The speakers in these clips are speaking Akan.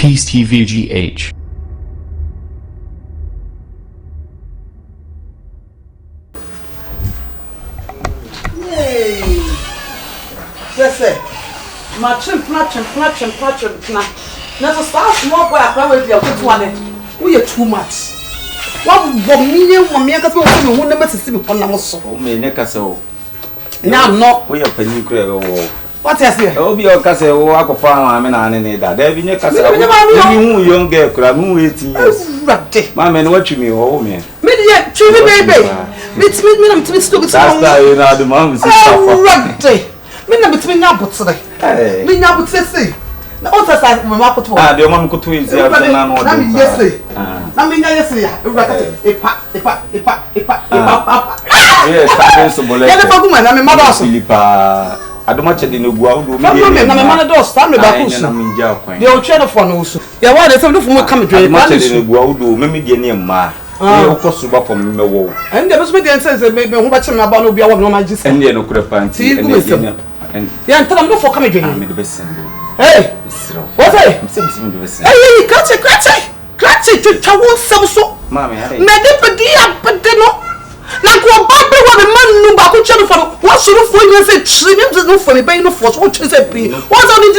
Peace TVGH. Yes, sir. Matching. Now to start small boy, I with your good one. We are too much. 1 million because we will never see me on the so. Me neck so. Now, no, we are penny crab. what is it? Oh, be your castle, walk of farm, I mean, I need that. There be no castle. You young girl, could have moved 18 years. My man, what you mean, oh, man. Media, children, baby. It's me, I'm to stupid. That's why you know the mom's. Mina between now but today. Me now but say. Na ota sa me ma koto. Ah, the mom koto is here na no. Na me yesterday. Na me nya yesterday. Epa. Yes, starting Sobolo. Ya be fagu ma na me ma do so. Filipa. Adoma chede no bua wo me. Na me ma na do so, me ba ko so. Na me nja kwan. De o twa no for no so. Ya wa de say do fu mo kam dwe. Adoma chede no bua wo do me de ne ma. E ko so ba for me wo. And the best me dey say me ho ba che me ba no bia wo no ma gist. And no kura panti. Yeah, tell them no for coming again. I'm the best. Hey, what's it? Hey, catch it, to won't so. Mammy, Medipadia, but they know. Like what Barbara, what a man knew about each other for what sort of food you say, trims no funny, but no force, what you say, what's on the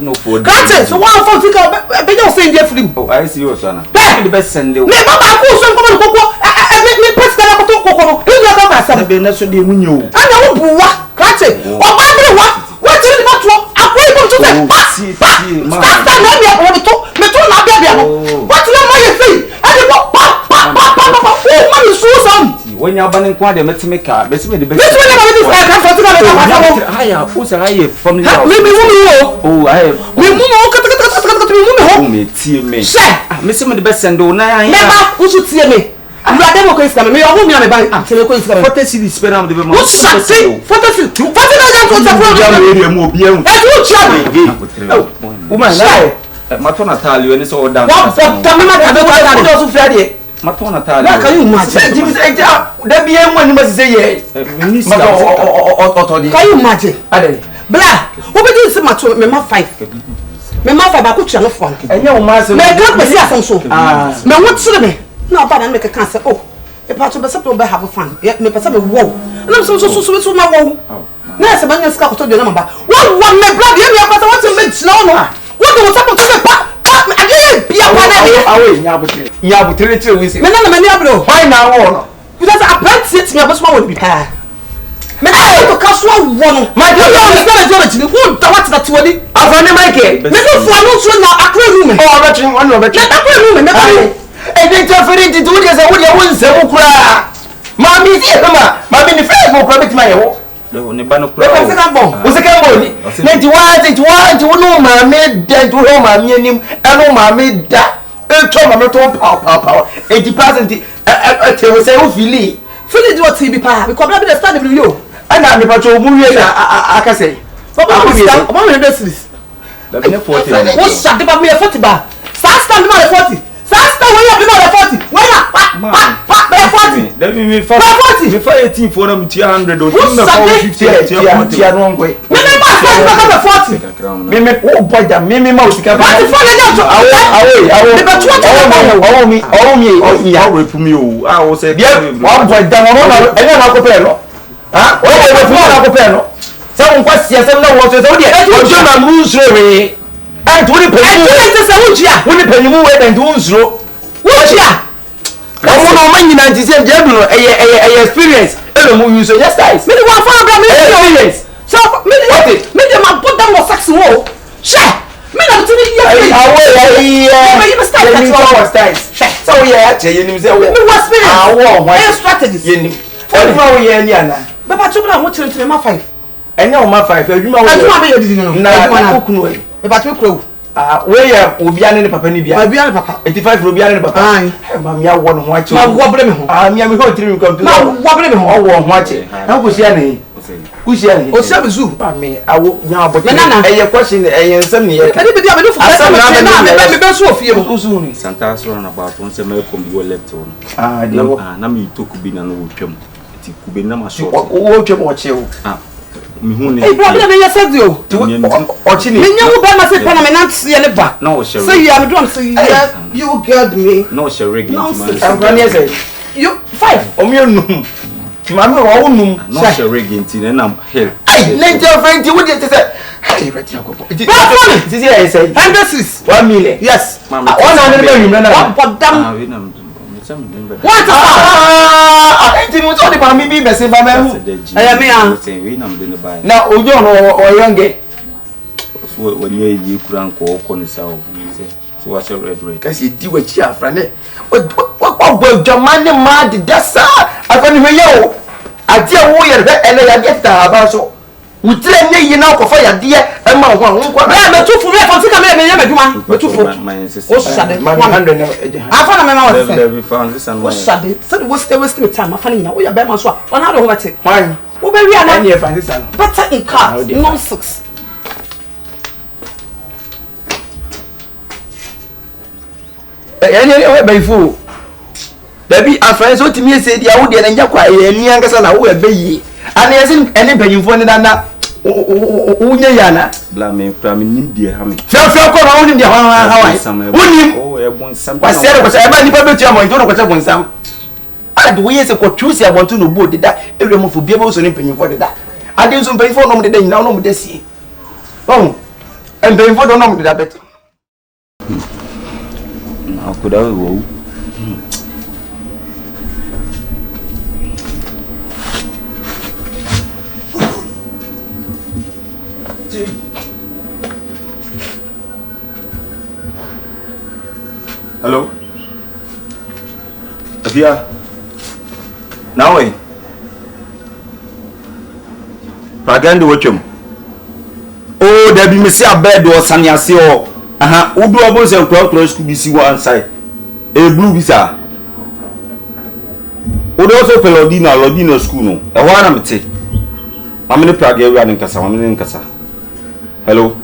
no food. Catch it, so one for think about you're saying differently. Oh, I see your son. The best send you. Never back, who's on Coco. I make me press that to Coco. You know about something, that's what you know. I know what. Catch it. Oh, what is it about to? I'm going to say, stop, let me up to me to not be able. What's the money thing? And you go, oh, money so some. When you're banning quite a maker, let's make the best. Who's a higher from the oh, I have me, see me. Miss the best and do now. Never, who should see me? I'm not democracy. Me, I won't be on the bank. What is the spend of the moment? What's that? What is it? What is it? Woman, Matona tell you, and it's all done. Matona tell you, can you imagine? There be one must say, can you imagine? Blah, what would you say, Matona? Me, my 5. Me, my 5, I could channel phone. And your master, may God be so. Now, what's the no, but I make a cancer. Oh, a part of the supplement have a fun. Yet, me person whoa. And I'm so my woe. Nurse, a man is got to the number. What one may blood you up what to make snow? What was up to the pop? I didn't be a away. Yabu, we see. Why now? Because I plant sits me, I was one would be pair. Me I to cast one. My God, is not a geology. Who what's that 20? I've run my game. Me no for no so now a room. Oh, retching one of it. Room. And then to do this, I would have say, Mammy, Mammy, the first book, rabbit my home. The only banner was a cambon. Let you want to know my maid dead to home, my name, and no mammy that. Power 80%. I will say, Philly. Philly, do what TV power. We come up with a study with you. And I'm the patrol movie, I can say. What about this? What's that about me a 40 bar? Stand by 40. Sasta when you be 40. When you 40. Let me 40. Before 18 for them 200 or 50 wrong way. Me 40. Me oh boy that me mouse can. What the fuck me. I will say one boy down and then I go pay no. Ah, I go pay no. Some question some no what so there. You na lose way. And to the penny, when the penny move and do zero. What's ya? I want no money in a experience. I don't use it. Yes, guys. Maybe one for experience. So, maybe my put down was sex wall. Share. Maybe I'm telling you. So, yeah, you say, I want my strategy. But I took I want to my 5. I know my 5. You know, but you crow. Where will be an papa, 85 will be an papa. Mamma, one watch. I'm going to come to watch it. How was your who's your or some zoo? Me, I will now, but a question, a some year. Anybody have a soon. Santa's run about once a milk you were left on. Ah, no, Nami took be an old chum. It could be no much. Watch you. Hey, brother, me said you. Ochini. Me nyawo ba ma se pa na me na tie ne ba. No, sure. Say you am drum say you get me. No, sure, reggae. I'm going to say. You 5. Omionu. Mama wa unum. No, sure, reggae nti na here. Hey, Nigeria friend, you would say. Hey, right here, go. This is here I say. 100 1 million. Yes. 100 million. What damn. What? Enti mo so de ba mi bi be se ba me hu. Aya me an. Na ojo no o yange. So when you kura nko ko ni sa o say. So what your red. Kasi di wa chi afra ne. O bo jamane ma de dasa. Afa ni hwe o. Ade wo ye re ene ya get aba so. Utire nye yi na ko fa ya de e ma ho an ko. Na me tufu me fa sika me me meduma. Me tufu. O shade. 100. Afa na me ma wa se. There be found this and O shade. So we stay time afa na o ya be ma so a. Ona do ho bete. Why? Wo be wi ana. Any e fancy san. Better in car. Nonsense. Any be fu. Baby afan so timi se dia wo de na nya kwa e ni ankasa na wo e be yi. Ana yesin ene banyimfo ne na unye yana bla me pra me nim die ha me fe ko na unim die ha unim oh e bon sam kwa sere ko e ba nipa betu amonto no ko che bon sam ade wo yese ko choose amonto no bo deda ewre mo fo bia bo so ne panyimfo deda ade so panyimfo no mo deda nyina no mo desie oh en panyimfo do no mo deda bet na ko da wo Hello? Avia? Now eh? Pagande watchum. Oh, there be me see a bed or sanyase or aha, udu abon se nkro school bisi one side. E blue bisa. Udu also Lodina school no. E wa na mete. Mamene Prague area nkasa, mamene nkasa. Hello?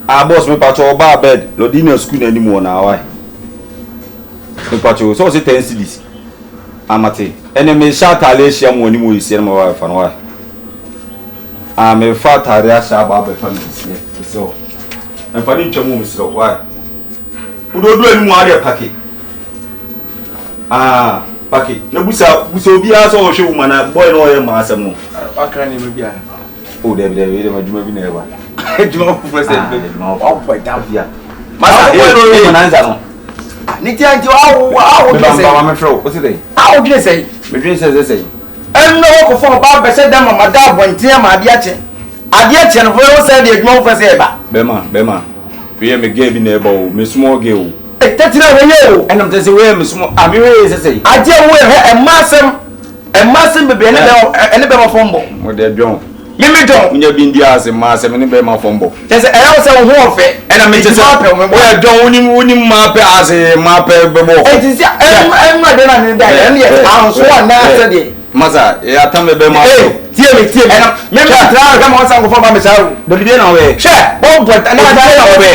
Ah boss me pacho oba bed Lodina school na nimu na why? Me pacho so say 10 cities. Amate. Ene me shata Asia mo nimu isi na ma fa no why? Ah me fa tare asha ba ba fa isi. So. En fa ni twemu misro why? Udodo animu ade pake. Ah, pake. Na busa obi aso o hwe uma na boy no ye ma asem no. akra ni me bia Oh, there ma juma bi na eba. juma ku president be no o boy da bia. Masa e mananza no. ni ti anti awo Be ba ma fro, o se dey. awo dine sei Me dream says say. en no ko fo ba be se da mama da bontia ma ade ache no fo say de juma ku say eba Be ma. We me game bi na eba o, me small girl. e tetira we ye o Enam say we me small, abi we say. ade we he e masem bebe ene be ma fombo Mo de dwon. mimi don Nya bi ndi ase ma se me ne be ma fombo. tese e yawo se wo ho ofe Ena me tese. We dwon unim ma pe ase ma pe be bo. e tisi en ma de na ni da en ye anso na se de Masa, e atame be ma. tie me ena me tra ga mo san ko fo ba me saru Do bi na we. she o bo na da we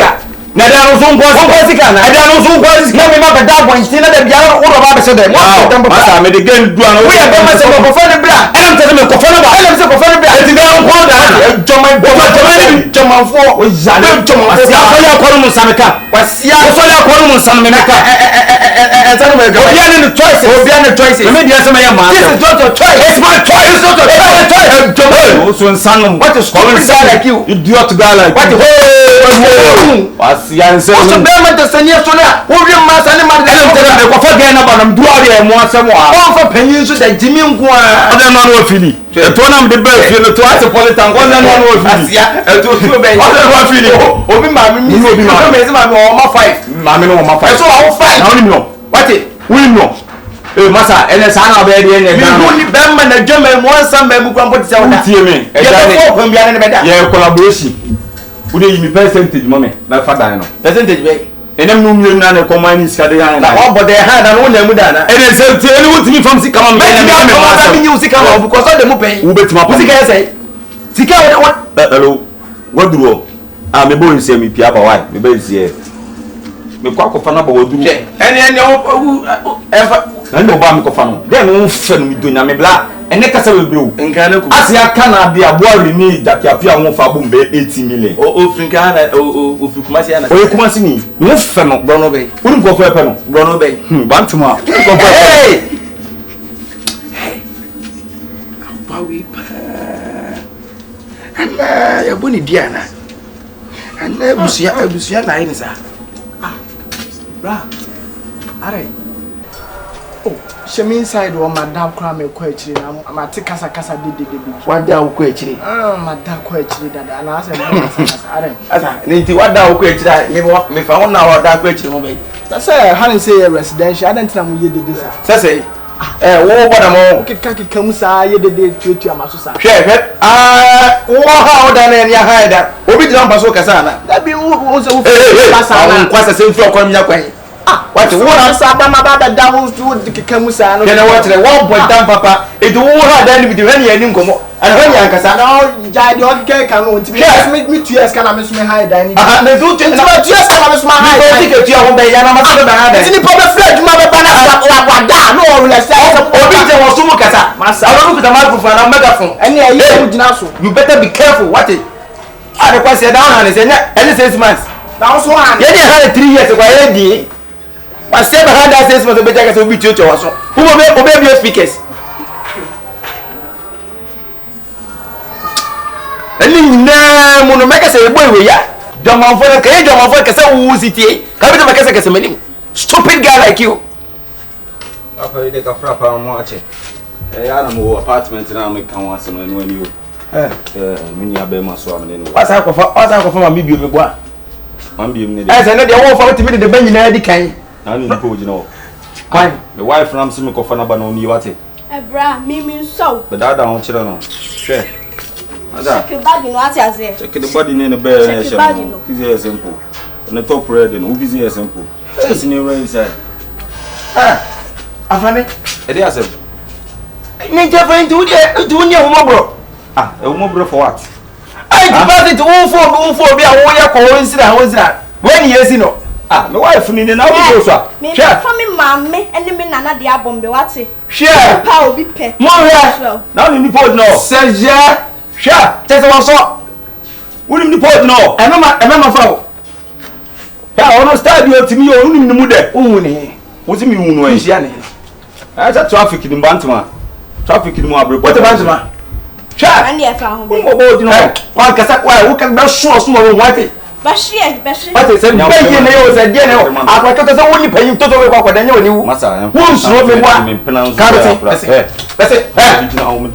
Na da no so nko sika na da no so nko sika me ma be da bo nti na da bia wo ba be se de Masa me de gen du ano. we ya be ma se ko fo ne bra Enam tese me ko fo na ba. ele se ko fo ne bra Eti ga nko da. joma fo o jale joma fo Asia ko ya ko mu sameka. wasia Ko ya ko mu sanme meka. tanu me ga obi an choices Me dia se me ya ma. this is not your choice It's my choice. it's not your choice joma So insanum. what is stupid guy like you Idiot guy like what you. Asia nse. so be ma de sani so na wo wi ma sani ma de Enam tese me ko fa gen na ba nam du ari e mo asem a. on fa panyin so da jimi nko a Oda no no fili. E to nam de be fili to ase politan ko na no no fili. asia e to tu be Oda no fili. obi ma mi mi Obi ma. me se ma mi o ma 5 Ma me no ma fa. e so a wo 5 Na oni mi no. what We no. Masa ene sa na be de ene mi ga. hu ni be ma na dwama mo ansam ba mu kwampo tse wona Tie me. E ye ga be ne. fo kwam bia ne be da Ye collaboration. We dey me percentage mo me. Na fa dan no. percentage be Enem no mi na ne command is ka de han na na. o bode ha da no na mu da na Ene se tie ni wutimi fam sika ma me me na me ma ma. mi nyu sika ma because all the mu pay Wo betima pa. sika say sika what Hello. Waduro. Ah me bo nse mi pia ba why. Me be nse. Me kwa ko fa na ba waduro. ene o Na ndo ba me ko fa no. Den no fa no mi do nya me bla. ene kasa we bro nkana ku asia kana de aboare ni dapiapia ho fa bom be 80 million o frinka na o frikuma sia na o kuma sini no fe no brono be wonu ko fe pe no brono be bantuma ko hey bawi pa ana ya boni diana ana busia na yin sa bra are oh shame inside wo madam kra me ko akiri na amate kasa de wada wo ko akiri madam ko akiri dada na asa kasa are asa nti wada wo ko akiri me fa wona wada ko akiri mo be say han say residential I don't know mo ye dede sa say wo boda mo kika musa ye dede tutu amaso sa hwe wo ha oda na ya ha da obi jira mpa so kasa na da bi wo se wo kasa na kwasa se mfi okwa nya kwan what wo na sa ba ma ba da wo kika musa no kena what one point down papa e do wo ha da ni bi de hani ani nkomo ana hani ankasa na ja de o kika ka no nti me 2 years kana me so me ha da ni na do 2 years kana me so ma ha da ni ko ti ho be ya na ma so da ha da ni problem fred ma be ba na wa da no o le say obi je wo so mo kasa masa o no kuta microphone na megaphone ene ayi mo gina so you better be careful what it are kwa say down and say any 6 months down so an ye dey ha 3 years kwa ye di wa say behind that 6 months be take say obi tiocho wa so who be speakers eni na mo no make say boy we ya jomon for ka say wo sitie ka be make say manim stupid guy like you apa ide ka fra pa mo ache ya na mo apartment na me kan wa se no enu ani o mini abe ma so amene no asa ko fa ma mi bio me bo a man bi me de asa no de wo fa timi de ban nyina di kan na ni ko gina o kan me wife na me ko fa na ba no ni wate Ebra, mimi so. be da ho kire no hwe ada Check body no ati aze. check the body ne be na she no physical simple na top red no physical simple this ni right inside afane e dey asem ni je fa nti wo ni ho bro e wo bro for what ai deposit wo fo bi a wo ye ko wo nsira when you no me wife ni na wo so Me fa me mama ene me nana de abombe wate. Share Pa obi pe. mo hwe na ni pod no seje share tese wo so woni ni pod no emema fa wo ya ono stadium otimi yo woni ni mu de wu ni wo ti mi wu no nsia ni asa traffic ni bantuma traffic ni mo abre what about ma share Ande e fa ho be. wo bo di no wa kasa wa wo kan ba so wo wate Ba shie. wate se be ye ne yo se die ne o akwakata se woni panyin toto we kwa kwada nya woni wu masa wo nsuro me bua karate pese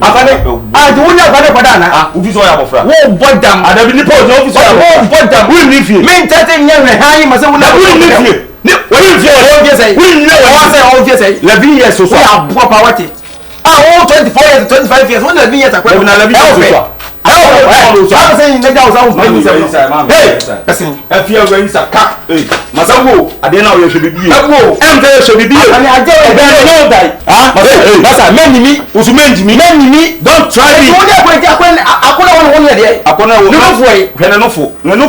afane de woni afane kwada na office ya bofra wo bodam adabi ni pod no office ya wo bodam we ni fie me ntete nya ne hayi ma se woni we ni fie ni we fie wo fie sei we ni wo se wo fie sei 11 years so wo abo pa wate wo 24 years 25 years wo 11 years akwa na 11 years so I say nigga was out my hey person afia we inside ka masawo ade na we hwe bibie wo em te hwe bibie ani ade no die masa menimi usumenjimi don't try it wo dey point akona won dey akona won no fo yi hwe no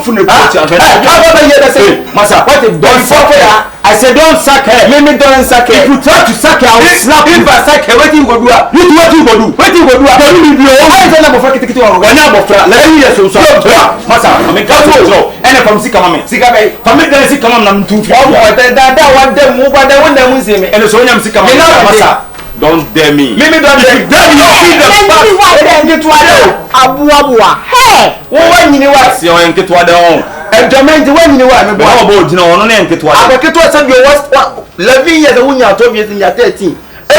fo ne coach ahwe ba ye dey say masa what don't fuck her I said don't sack her me don't sack her if you try to sack her I will slap you if I sack her wetin go do wetin go do tell me bio why say na bofra kitikiti won wanya bofra let me hear so masa me ka so ene from sika mama sika be from me dey sika mama na mtu fi o da wa dem mu ba da won dem nse me ene so nyam sika mama masa don't dare me don't dare me See the abuabua hey wo wanyini wa si o enketo ade on enjoyment wanyini wa me bo bo jina ono na enketo ade abeketo se bi o 11 years wunya 12 years nya 13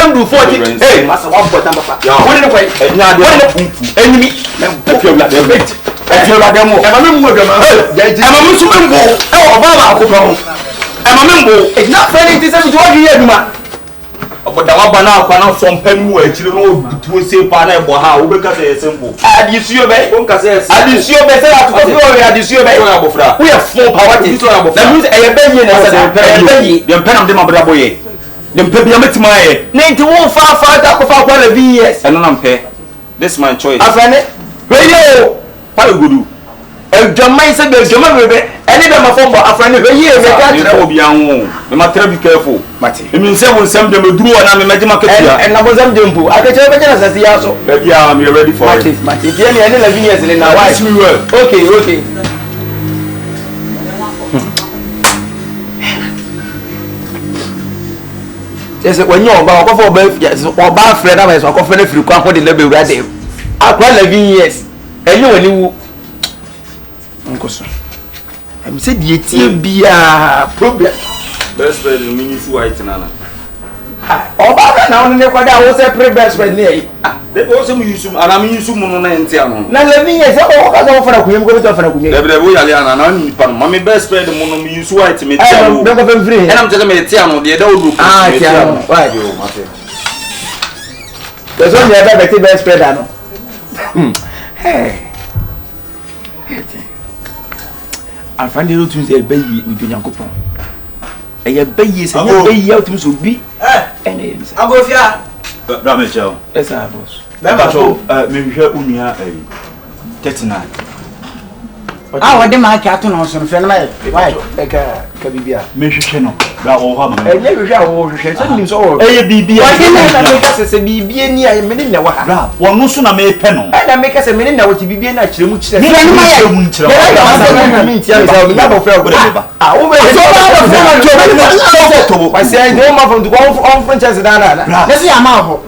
endu 40 hey masa wa bota papa woni ne kwai nya ade enimi me pepio la de bet pepio la de mo e ma me mu gama e ma me su me mbo e o baba akopɛ ho e ma me mbo e na fere ti se bi wo gi eduma oboda wa bana akwa na so mpan mu akire no tuo se pa na e bo ha wo be ka se simple adisuo be won ka se adisuo be se atuko fi o adisuo be wo ya bofra wo ye fo power ti na means e ye be ye na se e be ye dem penam de mabra boye dem pe bia metima ye 91 fa da ko fa kwa 11 years eno na mpe this my choice afane we yo how you go do Jama said the Jama baby, and then my phone, a friend of a year, they be young. You must be careful. Matty. It means seven some them drew and I'm a market and I was on Jumbo. I can tell you as the also. Yeah, I'm ready for it. Matty, any 11 years in our wife. Okay. Yes, when you're about for birth, yes, or bad friend, I was a coffin if you come for the level ready. I quite 11 years. And you Uncle, I'm said ye be a problem. Best friend means white nana. Oh, but now I was a pretty best friend near. They also use and I'm using Mona and Tiano. Now let me say, oh, I don't want to go to a Mammy best friend, Mono use white to me. I'm free, and I'm telling me Tiano, the adult group. Ah, Tiano, why do you want it? There's only a better best friend, I know. Hey. I find it to say a baby with your uncle. A baby is a baby out to be. And I'll go here. Ramachel, yes, I was. Maybe here Unia 39. I want them my cartoon or some friend. Why? Like a Cabibia. Mission Channel. And never shall send him so. A BB. I can't make us a BB near a minute. One no sooner made penal. And I make us a minute now to be an actual which I say, no more from the one franchise. Let's see a marvel.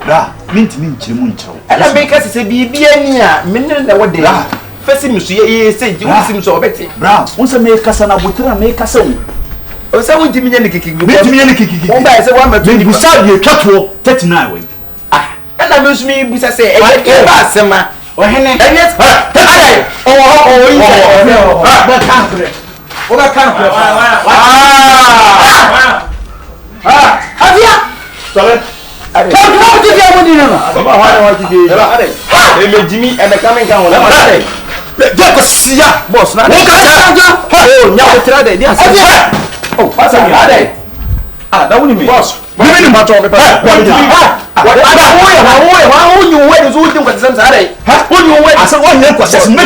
Mint Muncho. And I make us a BB near minute what they are. First, you said you seem so better. Brown, once I make us an abutra, make us own. Or someone to me any kicking. One by the one, but you saw your catwalk 39. Ah, and I wish me, which I say, Sema, or Henry, and yes, Jimmy and the coming down. Boss, now. Oh, now try that. Yes. Oh, what's that? Ah, that wouldn't be boss. What do you matter? What you wait is who was some Saturday. Who you wait? I said, one year was just me.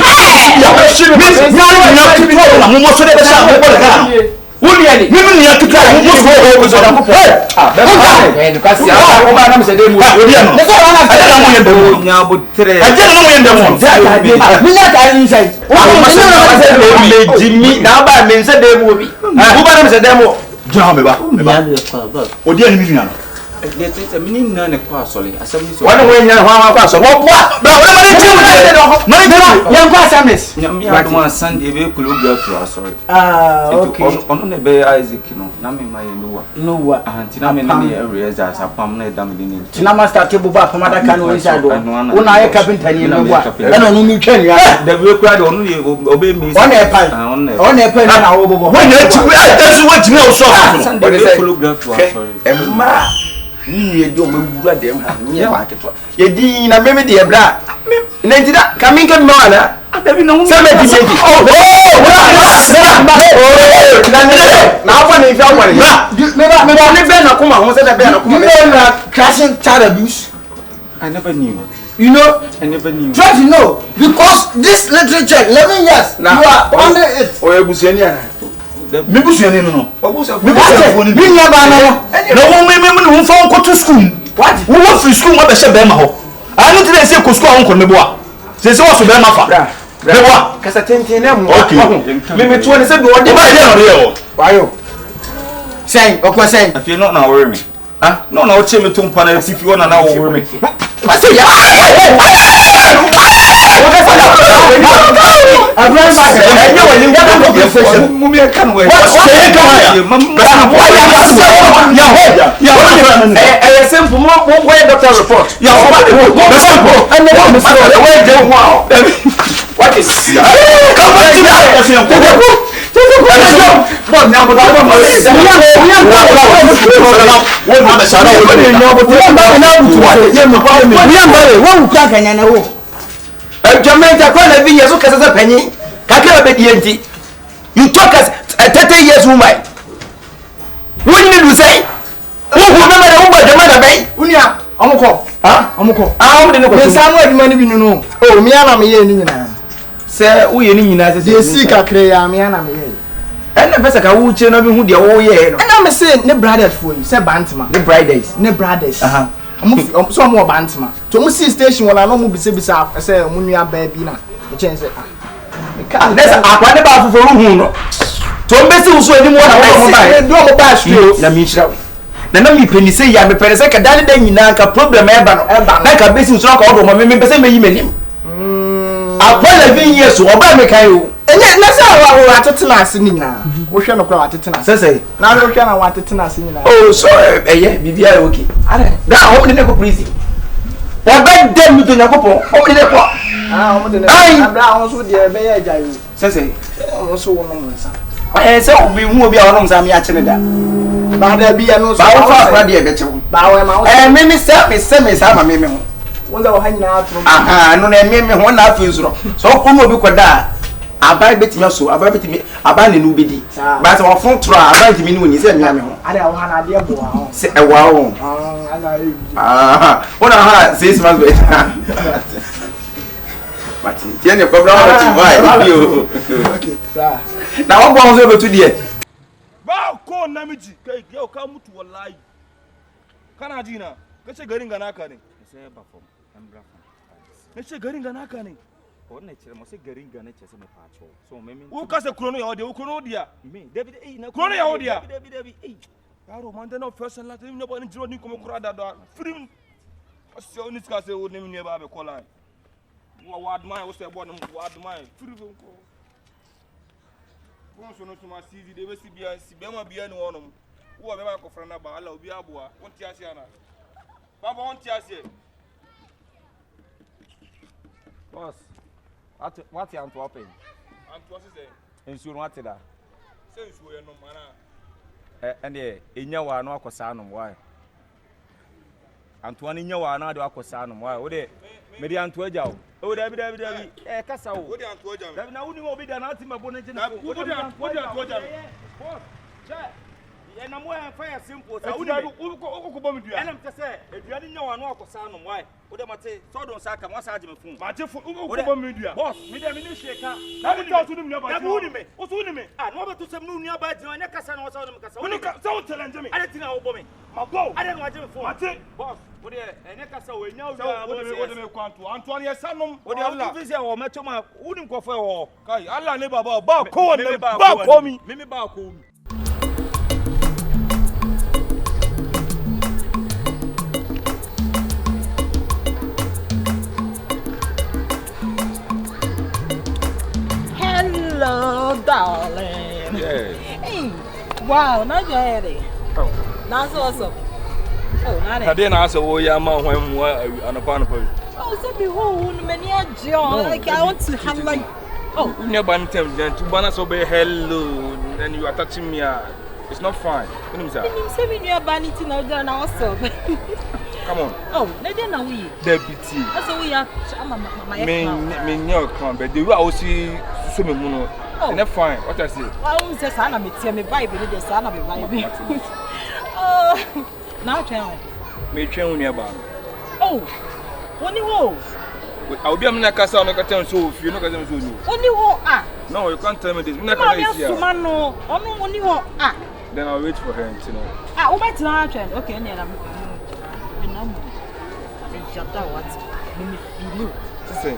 Women have to try to go over the a meaning none of parsley. I said, one way now, what? Young Passamis. Young Sunday, we could go sorry. Ah, okay. On the Bay Isaac, Nami, my no, and Tinami areas as a permanent damaging. Tinama started to back from other canoes. When I captain, I don't know you can. The real crowd only obey me on a pen. On a pen, that's what you know. So, you don't move them. You did a baby, dear bra. Nantida, coming to Mana. I never know. Now, when you found one, crashing child abuse. I never knew. You know, I never knew. Try to know because this literature, 11 years now, you are under it. Or a Busenia. Maybe you know. We never know. No one women who found go to school. What? Who went to school? What the Shabema? I don't think they say Cusco on Meboa. There's also Bema. Because I think you know. Okay. Maybe 27 what they why? Saying, of course, saying, if you're not now, worry me. Huh? No, no, Chimney to Panas if you want to now worry me. I say, Jamaica, quite a years of a penny. You talk as 30 years woman. What did you say? Who remember the woman, the mother bay? Unia, Amoko, Amoko. I only know somewhere money you know. Oh, me and me. Say we any nyina say see kakre ya me na me ye. And the person can watch no be who dey wo ye no. And I'm say ne brothers for you, say Bantima. The brothers. Ne brothers. So mo Bantima. To mo see station wala no mo bisa say mo nua ba bi na. E chen say There's akwa ne ba foforo hu no. To mbesi wo so ani mo na wo mo ba. Do mo ba straight. Na mi hira. Na mi peni say ya me pere say ka dale da nyina ka problem e ba no. Na ka besi so ka wo mo me pese me yi menim. Akwa 11 years oba me kan o. Enye na say wa atetena ase ni na. Wo hwe no kwa atetena. Say. Na wo hwe na wa atetena ase ni na. Oh so bibia okay. Are. Da ho ne ko prison. Oba dem to Yakopon. O ne ko. O de ne. Abra won so de be ye ajayo. Say. Won so won no nsa. Say obi hu obi a wonom sa me a kire da. Ba da bi ya no so. Ba wo fa akra de be chewo. Ba wo ma wo. Me say ma me ho. Wonza wo hanyina atro. Aha, no na me ho na afi nzuro. So ko no obi koda abai betimi so, abai betimi, abai ne no bedi. Ba se wo fon tro abai betimi ni woni se me ame ho. Ade wo hana ade bo ho. Se e wa ho. Ala e. Ona ha 6 months be. Mati, tie ne problem wa ti vai bio. Okay, bra. Na wo bo so be to die. Ba ko namiji kai yau ka mutu wallahi. Kana ji na? Kace garin ga naka ne. Sai ba fam. Nace garin ga naka ne. Ko ne cire mo sai garin ga nace sai me pacho. So me min. Wo kase krono ya ode, wo krono dia. Me David na krono ya ode ya. David Yaro man da no first and last me no bani jiro ni ko me kura da da. Free. Asio ni ska se wo ne me ba be call line. Wo admire wo se bo no wo admire. Free ko. Won so no tuma CV de be si be ma bia ni wonom. Wo be ma ko frana ba ala obi aboa. Won ti ase ana. Baba won ti ase. Boss, what you want to open? What is it? Ensure what that. Say you no mana. And enya wa no akosa no why? Antoine nya wa na de akosa no why? Wo de me de anto agya wo. O David kasa wo. Wo de anto agya me. David na woni obi da na ati mabo ne na wo de anto agya me. Boss, check. E na mo en fire simple. Sa wo de wo ko me dua. Enam te se eduane nya wa no akosa no why? Wo de mate so don sa ka mo sa age me fun. Ma je fun wo ko me dua. Boss, me de me ni sheka. Na wo ta so nim nya ba. Na wo ni me. Wo so ni me. Ah, no ba to sem no nua ba jina nya kasa na wo sa wo kasa. Wo ka sa wo challenge me. Ade tinga wo bo me. Ma go. Ade no age me fun. Mate. Boss, wo de enya kasa wo nya wo wo de me kwanto. Antoine ye sanom. Wo de Allah. Wo visa wo mecho ma wo nim ko fa wo. Kai Allah ne baba ba ko won ba ko mi. Me ba ko mi. Hello, darling. Yeah. Hey, wow, now you're ready. Oh. That's awesome. Oh, not it. Kade na ase wo ya ma hwan mu anapa. Oh, so behold, many a John. Like I want to have like. Oh, You never tell me to bana so be hello and you are touching me. It's not fine. You know what I'm saying? you are banning now, then also. Come on. Oh, they know we. Deputy. That's what we are. My Me no come but the way I see so me no. And that's fine. What I say? I always say sana me tell me vibe, the sana me vibe. Oh, now try. Me train on about. Oh, only ho. I'll be a man kasa no ka tell so if you no ka tell so no. Only ho ah. No, you can't tell me this. Me na No, ka yes, here. no. Only ho ah. Then I'll wait for her until now. Ah, o bet na trend. Okay, near am. Me feel Listen.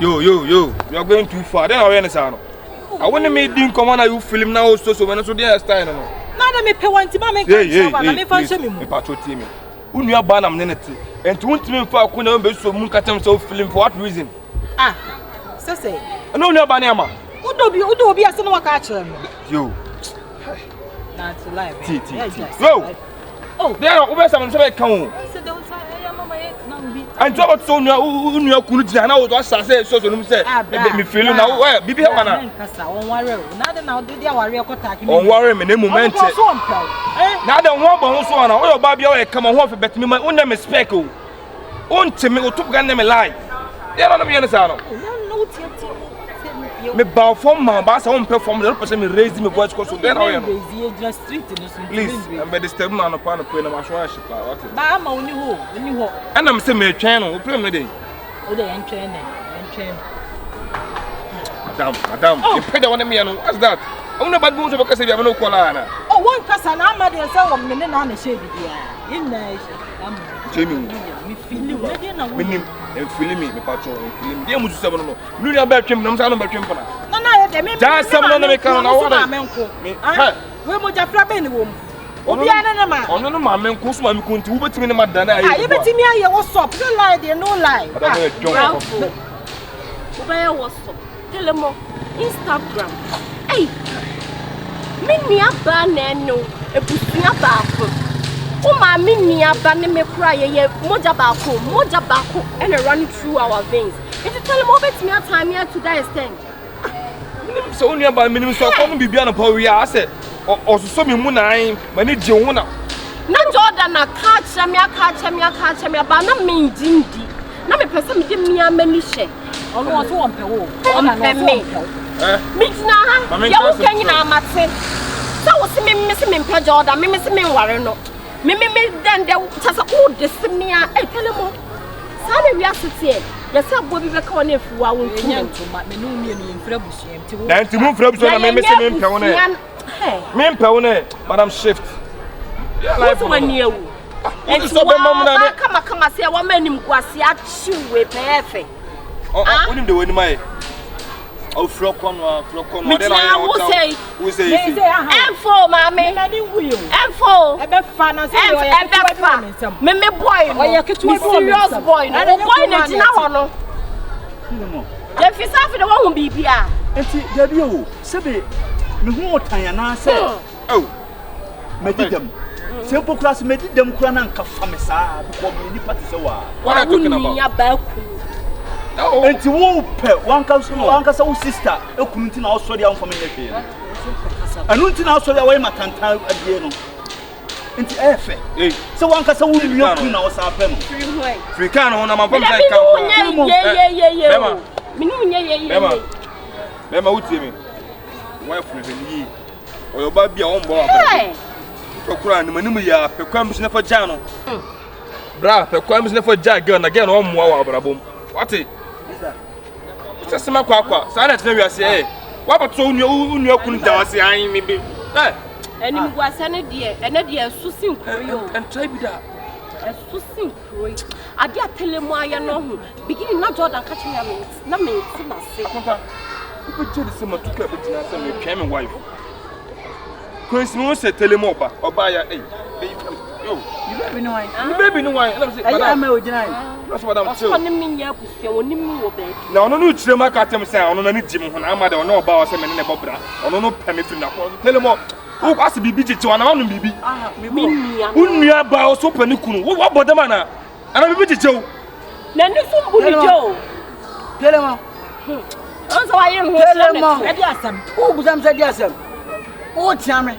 you. Yo, you are going too far. Then I'll answer. I want to make him come on. You film now, so when I saw the style. Now let me pay one to my make me function me. Patrol me. Who knew about am neneti? And to want me for kuna be so mun katam so film for what reason? Ah, so say. No knew about am. Udo bi ase no waka akere me. Yo. Na to live. Yo. Oh, there we be some say kan. So don't say ya mama ye na bi. And to about so unu kunu jina na wo say so no say me feel na where bibi ha na. Kasa won ware o. Na de na do dia ware ekota ki me. On worry me na moment. Na de won bo so na wo ba bia we kama ho fe bet me una me spec o. Onte me o top gan na me lie. There no me say no. No tie. Me bow from my boss, I won't perform the person me raise me voice because then I am. Please, I'm the step man upon a point of my shop. But only and I'm saying, my channel, play me day. Oh, they ain't training. Madam. You pay the one me and what's that? I'm not bad bones of a case. I'm no colana. Oh, one cousin, I'm not the same minute on the shady. In Jamie, me feeling me, patrol, feeling me. I'm seven. You are back him, I'm not back him. No, just some of them come on. We would have flabby in the womb. Oh, no, my man, who's my coon to put me in my dana. I bet me I was up, no lie, there, no lie. Where was so? Tell them more. Instagram. Hey, me a banana, a pussy about. Oh, my mini a banana cry, moja bako, and running through our veins. If you tell them over me a time here to die stand. So only about minimum so come be beyond a power. I said, or so me moon, I manage your owner. Not Jordan, a catch me, a banana mean dingy. Now, me person give me a many share. On one per wall. Meet now, you can in our matson. So was me missing in Jordan, me missing in Warren. Me then there was a old destiny. I tell him more. Sunny, we are sitting. Yes, I will be back on if you are willing to make me in Frebus. Then to move from me missing in Pone. Me Pone, Madam Shift. Like 1 year. And so, come, I say, 1 man in Guasia, chew with perfect. I wouldn't do any my. Oh, flock on, then I will say, who say, and for mammy, and for a fun as a Meme boy, or you could serious boy, and a boy now. If it's after the one will be here. And the Sabi, no more time, and I said, oh, make them. Simple class made them cry and Kafamesa before me, what are you talking about? And to whoop one cousin, sister, a community Australia from India. And until Australia, why my can't at the end. Into effort. So one cousin will be your queen or something. Free can on my phone. Remember, would me. Wife with me. Or your baby on board. For crying, Manuia, per crumbs never channel. Bra, per crumbs never jag gun again on more. What it? Just my quack, silent maybe I say, what about so you couldn't tell us I maybe. And it was an idea, Susan and try with that. A Susan Croy. I dare tell him why I know beginning not Jordan catching a minute, not me, to my say. You could tell the summer to club between us and your came and wife. Christmas said, tell him over or buy a baby. You baby no wine. Baby no wine. I'm that's what I'm saying. No, no, it's the Macatam sound on any Jim when I'm no about some in the Bobra, or no permission. Tell him all. Who has to be busy to an army, baby? Who near about so penny? What about the manner? And I'm busy, Joe. Then this one, Joe. Tell him. Also, I am here. Who was I'm said, yes, oh, Chammy.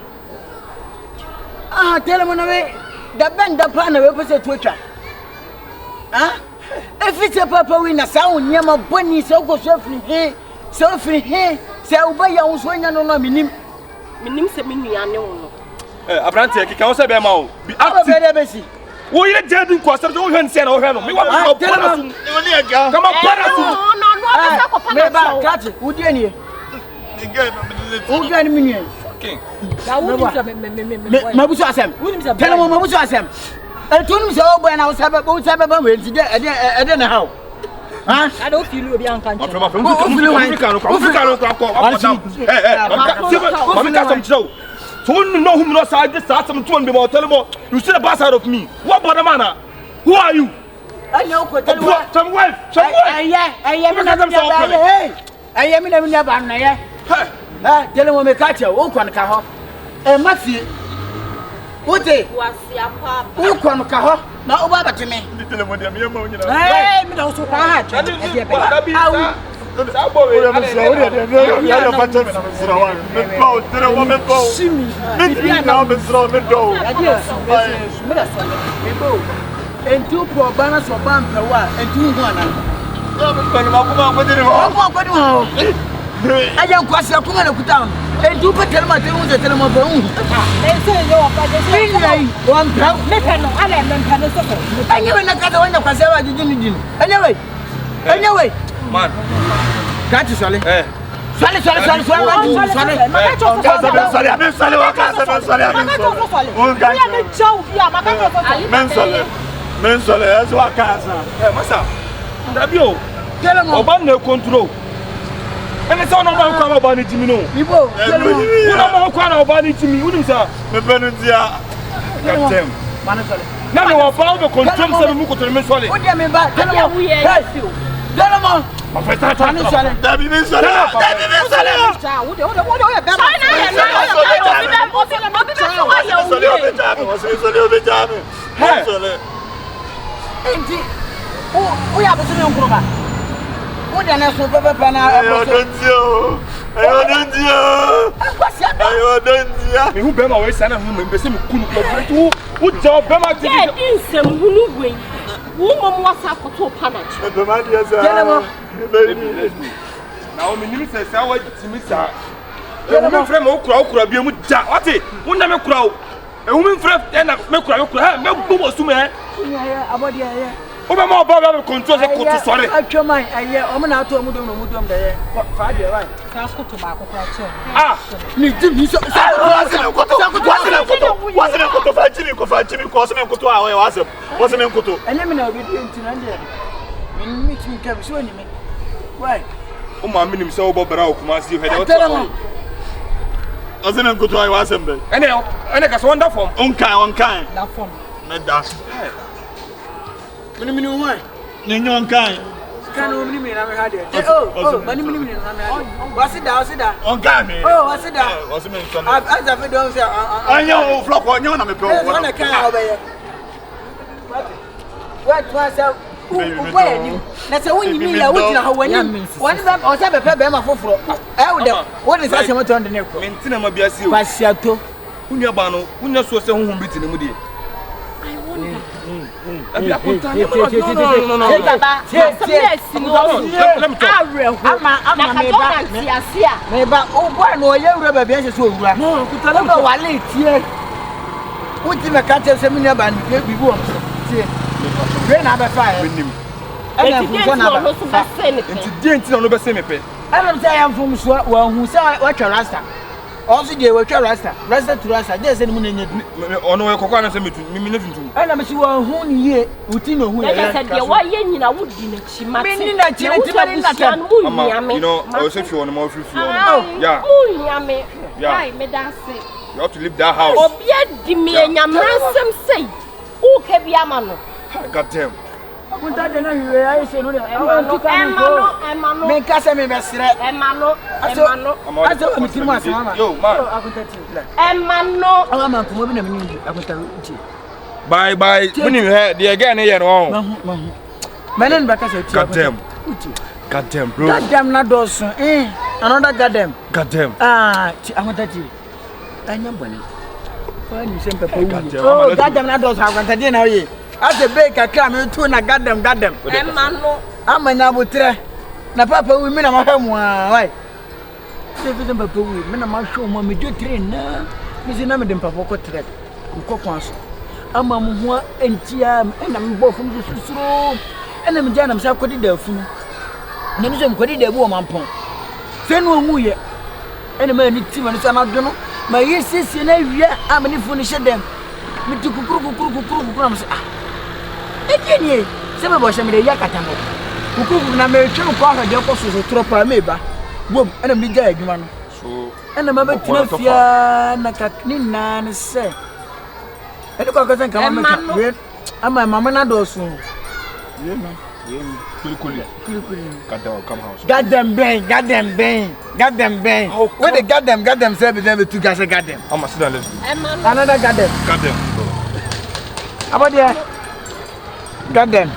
Tell him on the way. The band the plan of opposite Twitter. If it's a papa winner, sound near my bunny, so go surfing here, so by your swing and on minim. Minim se mini I know. A branch, I can't say, Bemo. Be out of the busy. We are dead in Costa, don't even say, oh, we want to come on, catch it. Who did you? Who got me? Mabusa tell him Mabusa I told him so when I was having both I don't know how. I don't feel you be unconscious. So you know whom not I just start some tune about tell him you see the boss out of me. What about the manner? Who are you? I know some wife. I am tell him me catch you. Oh, can caho. Matthew. What day? Was your papa? Who can caho? Now, over to me. Hey, me also hard. And two poor banners for Bampa and 2 I don't cross your command of town. And do put tell my things that tell my bone. They say you're one pound. I never knock at the one of Casella didn't. Anyway, man, catch you, Sally. And it's all about come about it, you know. You know, now you are bound to control some muco to the Missoli. What do you mean by what the national paper plan? I don't who Bema always sent him in the same who job Bema did in some way. Woman was up for 2 panels. Now, Minister, I want to miss her. A woman from Okra could be a good job. What it? One never crowd. A woman from Okra could have no bubbles to me. Obama Baba control the court. Sorry, I come my idea. I'm not to Mudum there. 5 years, right? Ah, need to be so. Oh, my minimum so about must you had wasn't good to I was him. And I got wonderful. Unkind. That form. Not that. Minimum one. Ninyon kind. Can only mean I had it. Oh, minimum. Was it down? Sit down. On game. Oh, was it down? Was it? I've don't say. I know, flock on you. I'm a pro. I can't obey. What was that? That's a winning me. I would know when you mean. One of them or have a pebble for. What is that? You want to understand? Maintain a bias. Pasiato. Unyabano. Unyas home beating the Moody. Also, they were Rasta to Rasta. There's any money. Oh, no, I can't say me. And I'm sure who ye would know who I said, why you would be she might mean that you know, I was if you want more free. Yeah, yeah, you have to leave that house. Oh, yet, give me a ransom say, who can be a man? God damn. Make us a member, Emano. Bye bye. When you had the again, man, goddamn, bro. Goddamn, not those. Another goddamn. Ah, I want that you. I know, Bonnie. Oh, goddamn, not those. I want to dinner. As a baker, come into a goddamn. I'm a nabutre. Na papa, we mean I'm a home. Why? Seven papa, we mean I'm a show, Mammy, do train. Miss Namadam Papa Trek. We cook once. I'm a more and Tiam, and I'm both from the room. And I'm Janam Sakodi Delphine. Namizam Kodi de woman pond. Send one woo, and a man, it's even a not my year says, you know, I'm an furnish them. Me took a Again, some of us are the Yakatamo. Who could not make sure part of the opposite of Tropa Meba. Boom, and a big man. So, and a mother Tinafia Nakatina say. And the Cocker can come with. I'm my mamma Dosso. Goddamn bang. Where the goddamn service ever took us a goddamn. I must another goddamn. How about there? Goddamn.